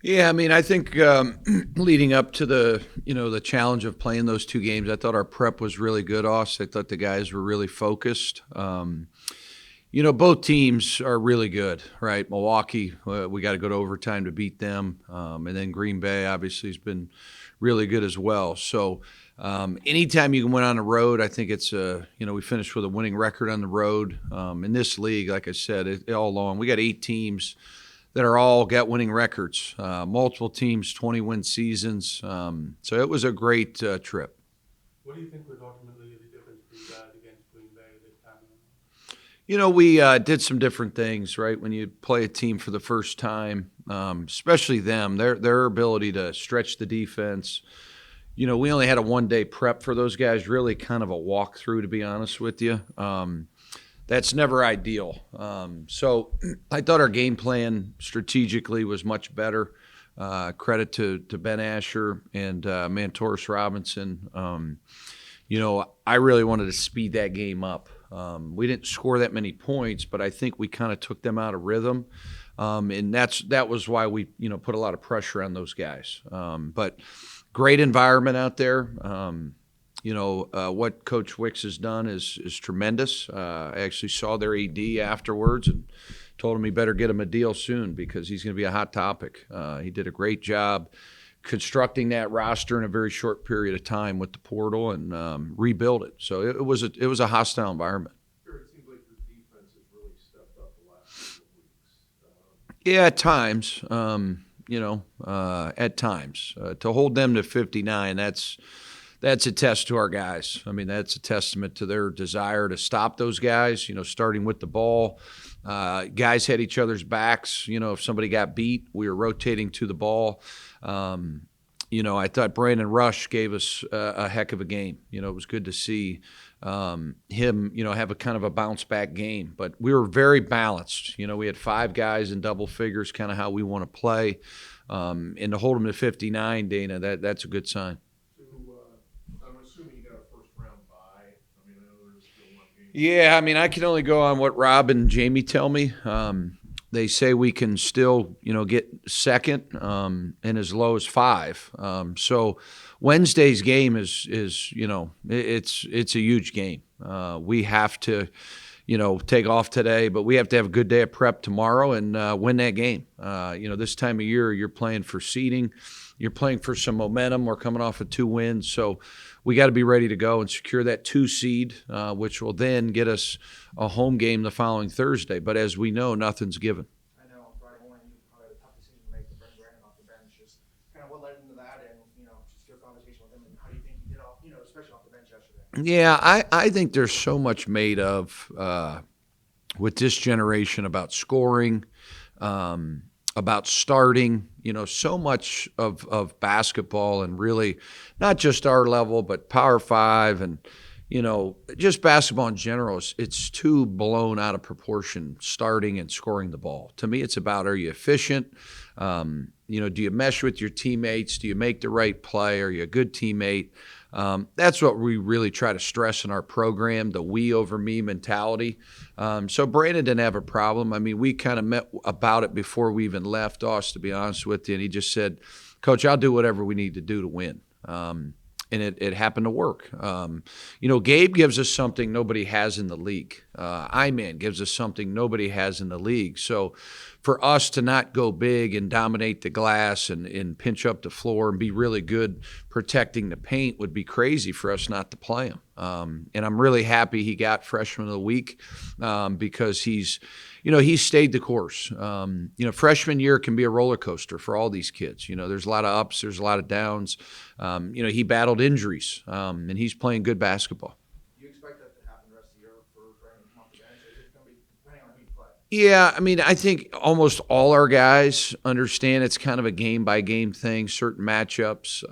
Yeah, I mean, I think leading up to the challenge of playing those two games, I thought our prep was really good. I thought the guys were really focused. Both teams are really good, right? Milwaukee, we got to go to overtime to beat them, and then Green Bay obviously has been really good as well. So, anytime you can win on the road, I think we finished with a winning record on the road in this league. Like I said, all along we got 8 teams that are all got winning records, multiple teams, 20-win seasons. So it was a great trip. What do you think would ultimately be the difference for you guys against Green Bay this time around? We did some different things, right? When you play a team for the first time, especially them, their ability to stretch the defense. We only had a 1-day prep for those guys, really kind of a walkthrough, to be honest with you. That's never ideal. So I thought our game plan strategically was much better. Credit to Ben Asher and Mantoris Robinson. I really wanted to speed that game up. We didn't score that many points, but I think we kind of took them out of rhythm. And that was why we put a lot of pressure on those guys. But great environment out there. What Coach Wicks has done is tremendous. I actually saw their AD afterwards and told him he better get him a deal soon because he's going to be a hot topic. He did a great job constructing that roster in a very short period of time with the portal and rebuild it. So it was a hostile environment. Sure, it seems like your defense has really stepped up the last couple of weeks. Yeah, at times. At times to hold them to 59, that's a test to our guys. I mean, that's a testament to their desire to stop those guys, starting with the ball. Guys had each other's backs. If somebody got beat, we were rotating to the ball. I thought Brandon Rush gave us a heck of a game. It was good to see him, have a kind of a bounce back game. But we were very balanced. We had 5 guys in double figures, kind of how we want to play. And to hold them to 59, Dana, that's a good sign. I'm assuming you got a first round bye. I mean, I know there's still one game. Yeah, I mean, I can only go on what Rob and Jamie tell me. They say we can still, get second and as low as 5. So Wednesday's game is it's a huge game. We have to, take off today, but we have to have a good day of prep tomorrow and win that game. This time of year, you're playing for seeding. You're playing for some momentum. We're coming off of 2 wins. So we got to be ready to go and secure that 2 seed, which will then get us a home game the following Thursday. But as we know, nothing's given. I know on Friday morning you probably had a tough decision to make to bring Brandon off the bench. Just kind of what led into that and, just your conversation with him and how do you think he did off, especially off the bench yesterday? Yeah, I think there's so much made of with this generation about scoring, about starting, so much of basketball and really not just our level, but Power 5 and, just basketball in general. It's too blown out of proportion, starting and scoring the ball. To me, it's about, are you efficient? Do you mesh with your teammates? Do you make the right play? Are you a good teammate? That's what we really try to stress in our program, the we over me mentality. So Brandon didn't have a problem. I mean, we kind of met about it before we even left us, to be honest with you. And he just said, Coach, I'll do whatever we need to do to win. And it happened to work. Gabe gives us something nobody has in the league. I-Man gives us something nobody has in the league. So for us to not go big and dominate the glass and pinch up the floor and be really good protecting the paint would be crazy for us not to play him. And I'm really happy he got Freshman of the Week because he's stayed the course. Freshman year can be a roller coaster for all these kids. There's a lot of ups, there's a lot of downs. He battled injuries, and he's playing good basketball. Do you expect that to happen the rest of the year for Brandon to come off the bench? Or is it going to be depending on who you play? Yeah, I mean, I think almost all our guys understand it's kind of a game-by-game thing, certain matchups.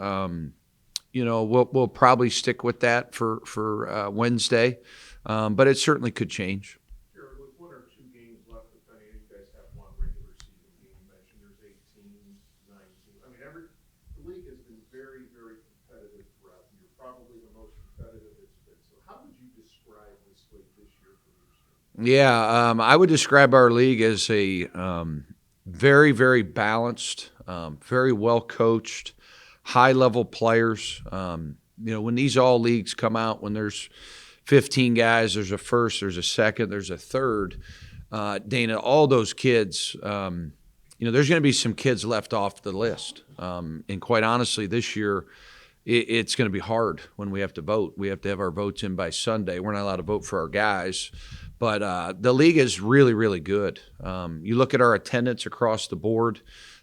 We'll probably stick with that for Wednesday, but it certainly could change. Here, with 1 or 2 games left, depending, you guys have 1 regular season game. You mentioned there's 8 teams, 9 teams. I mean, the league has been very, very competitive throughout. You're probably the most competitive it's been. So how would you describe this league this year from your standpoint? Yeah, I would describe our league as a very, very balanced. very well coached, high-level players. When these all leagues come out, when there's 15 guys, there's a first, there's a second, there's a third. Dana, all those kids, there's going to be some kids left off the list. And quite honestly, this year, it's going to be hard when we have to vote. We have to have our votes in by Sunday. We're not allowed to vote for our guys. But the league is really, really good. You look at our attendance across the board,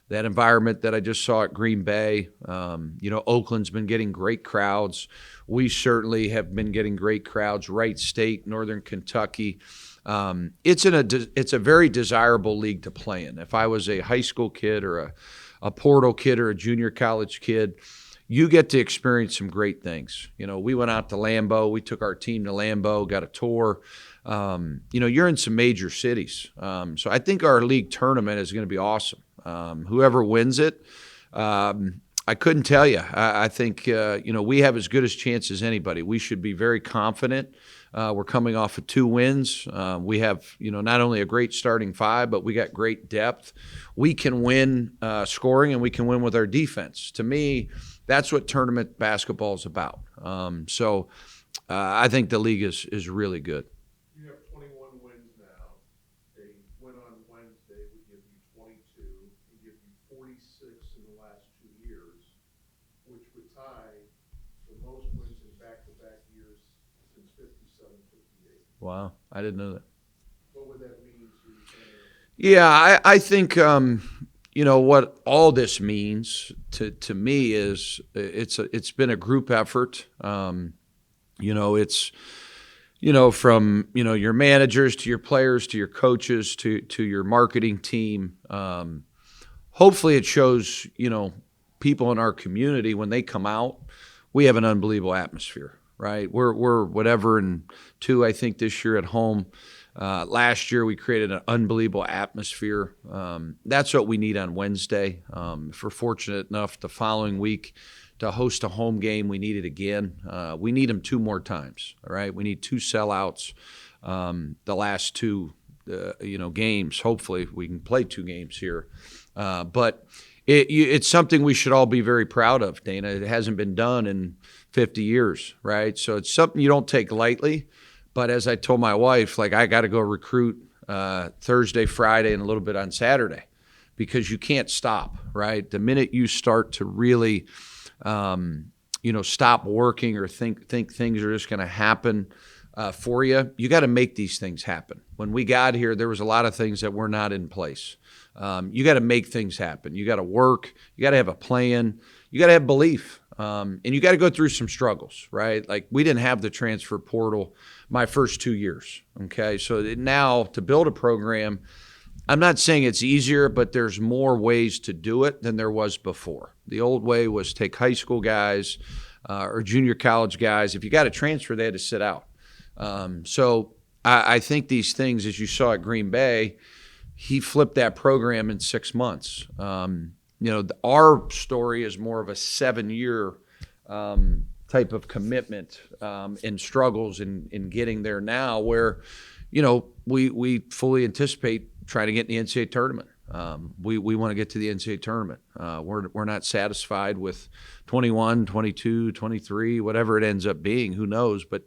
that environment that I just saw at Green Bay. Oakland's been getting great crowds. We certainly have been getting great crowds. Wright State, Northern Kentucky. It's a very desirable league to play in. If I was a high school kid or a portal kid or a junior college kid, you get to experience some great things. We went out to Lambeau. We took our team to Lambeau, got a tour. You're in some major cities. So I think our league tournament is going to be awesome. Whoever wins it, I couldn't tell you. I think, we have as good a chance as anybody. We should be very confident. We're coming off of 2 wins. We have, not only a great starting 5, but we got great depth. We can win scoring, and we can win with our defense. To me, that's what tournament basketball is about. I think the league is really good. You have 21 wins now. A win on Wednesday would give you 22. Would give you 46 in the last 2 years, which would tie the most wins in back-to-back years since 57-58. Wow, I didn't know that. What would that mean to you? Yeah, I think what all this means to me is it's been a group effort. It's from your managers to your players to your coaches to your marketing team. Hopefully, it shows people in our community when they come out, we have an unbelievable atmosphere. Right, we're whatever and 2, I think, this year at home. Last year, we created an unbelievable atmosphere. That's what we need on Wednesday. If we're fortunate enough the following week to host a home game, we need it again. We need them 2 more times. All right, we need 2 sellouts. The last 2, games. Hopefully, we can play 2 games here. But it's something we should all be very proud of, Dana. It hasn't been done in 50 years, right? So it's something you don't take lightly. But as I told my wife, I got to go recruit Thursday, Friday, and a little bit on Saturday because you can't stop, right? The minute you start to really, stop working or think things are just going to happen for you, you got to make these things happen. When we got here, there was a lot of things that were not in place. You got to make things happen. You got to work. You got to have a plan. You got to have belief. And you got to go through some struggles, right? We didn't have the transfer portal my first 2 years, okay? So now to build a program, I'm not saying it's easier, but there's more ways to do it than there was before. The old way was take high school guys or junior college guys. If you got a transfer, they had to sit out. So I think these things, as you saw at Green Bay, he flipped that program in 6 months. Our story is more of a 7-year type of commitment and struggles in getting there now where, we fully anticipate trying to get in the NCAA tournament. We want to get to the NCAA tournament. We're not satisfied with 21, 22, 23, whatever it ends up being. Who knows? But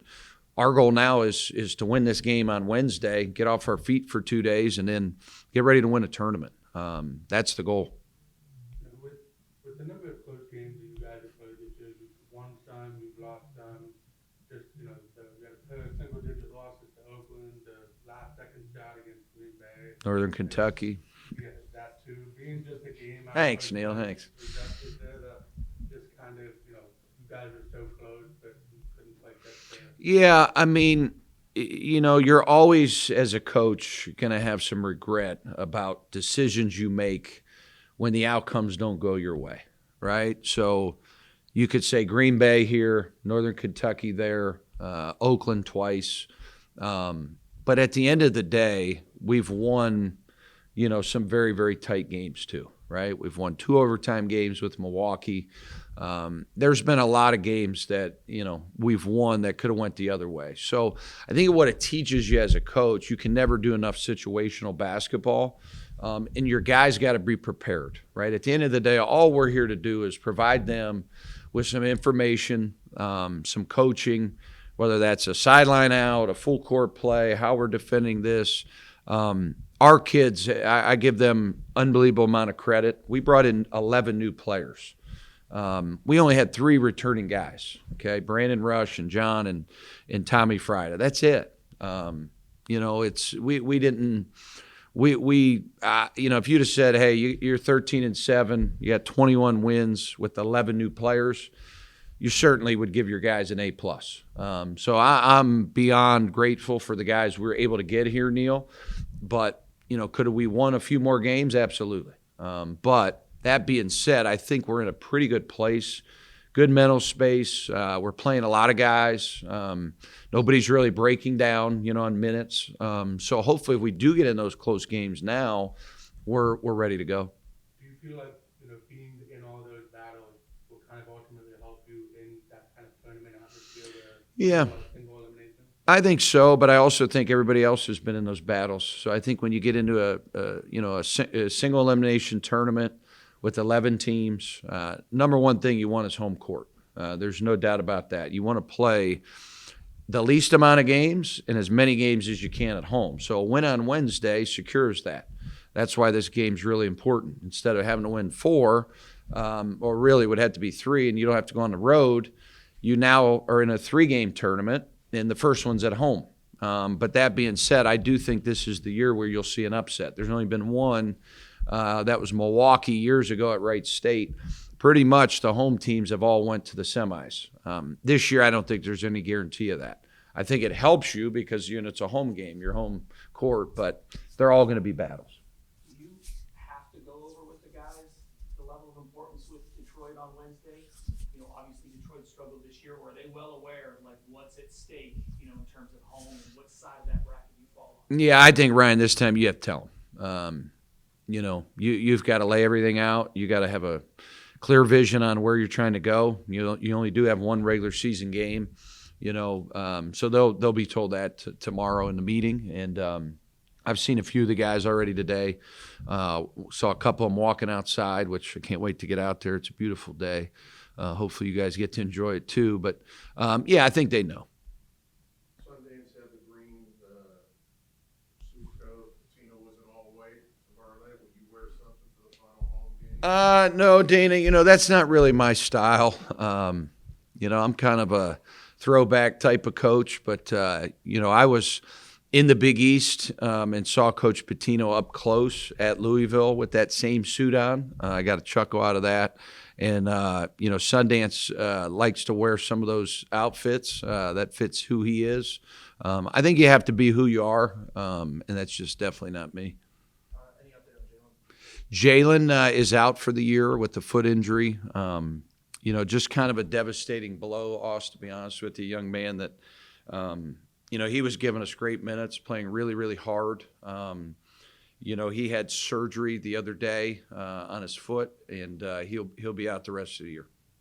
our goal now is to win this game on Wednesday, get off our feet for 2 days, and then get ready to win a tournament. That's the goal. With the number of close games that you guys have played this year, you've won some, you've lost some. Just you got a single-digit losses to Oakland, the last second shot against Green Bay, Northern Kentucky. Yeah, that too. Being just a game. Thanks, Neil. Thanks. Is that just kind of you guys are so close, but you couldn't quite get there? Yeah, I mean, you're always, as a coach, going to have some regret about decisions you make when the outcomes don't go your way, right? So you could say Green Bay here, Northern Kentucky there, Oakland twice. But at the end of the day, we've won, some very, very tight games too, right? We've won 2 overtime games with Milwaukee. There's been a lot of games that, we've won that could have went the other way. So I think what it teaches you as a coach, you can never do enough situational basketball and your guys got to be prepared, right? At the end of the day, all we're here to do is provide them with some information, some coaching, whether that's a sideline out, a full court play, how we're defending this. Our kids, I give them unbelievable amount of credit. We brought in 11 new players. We only had 3 returning guys, okay? Brandon Rush and John and Tommy Friday. That's it. You know, if you'd have said, hey, you're 13-7, you got 21 wins with 11 new players, you certainly would give your guys an A+. So I'm beyond grateful for the guys we were able to get here, Neil. But, you know, could have we won a few more games? Absolutely. But that being said, I think we're in a pretty good place. Good mental space. We're playing a lot of guys. Nobody's really breaking down, you know, on minutes. So hopefully if we do get in those close games now, we're ready to go. Do you feel like, you know, being in all those battles will kind of ultimately help you in that kind of tournament atmosphere where Yeah. single elimination? I think so, but I also think everybody else has been in those battles. So I think when you get into a single elimination tournament with 11 teams, number one thing you want is home court. There's no doubt about that. You want to play the least amount of games and as many games as you can at home. So a win on Wednesday secures that. That's why this game's really important. Instead of having to win 4, or really it would have to be 3, and you don't have to go on the road, you now are in a 3-game tournament, and the first one's at home. But that being said, I do think this is the year where you'll see an upset. There's only been one. That was Milwaukee years ago at Wright State. Pretty much the home teams have all went to the semis. This year, I don't think there's any guarantee of that. I think it helps you because it's a home game, your home court, but they're all going to be battles. Do you have to go over with the guys the level of importance with Detroit on Wednesday? You know, obviously Detroit struggled this year. Were they well aware of like what's at stake, you know, in terms of home and what side of that bracket you fall on? Yeah, I think, Ryan, this time you have to tell them. You know, you've got to lay everything out. You got to have a clear vision on where you're trying to go. You only do have one regular season game, you know, so they'll be told that tomorrow in the meeting. And I've seen a few of the guys already today. Saw a couple of them walking outside, which I can't wait to get out there. It's a beautiful day. Hopefully you guys get to enjoy it too. But yeah, I think they know. Sundance had the green suit coat. Patino was an all white. Tomorrow night, would you wear something for the final home game? No, Dana, you know, that's not really my style. You know, I'm kind of a throwback type of coach, but, you know, I was in the Big East and saw Coach Patino up close at Louisville with that same suit on. I got a chuckle out of that. And, you know, Sundance likes to wear some of those outfits that fits who he is. I think you have to be who you are, and that's just definitely not me. Any update on Jalen? Jalen is out for the year with the foot injury. You know, just kind of a devastating blow, Austin, to be honest with you, young man that, you know, he was giving us great minutes, playing really, really hard. You know, he had surgery the other day on his foot, and he'll be out the rest of the year.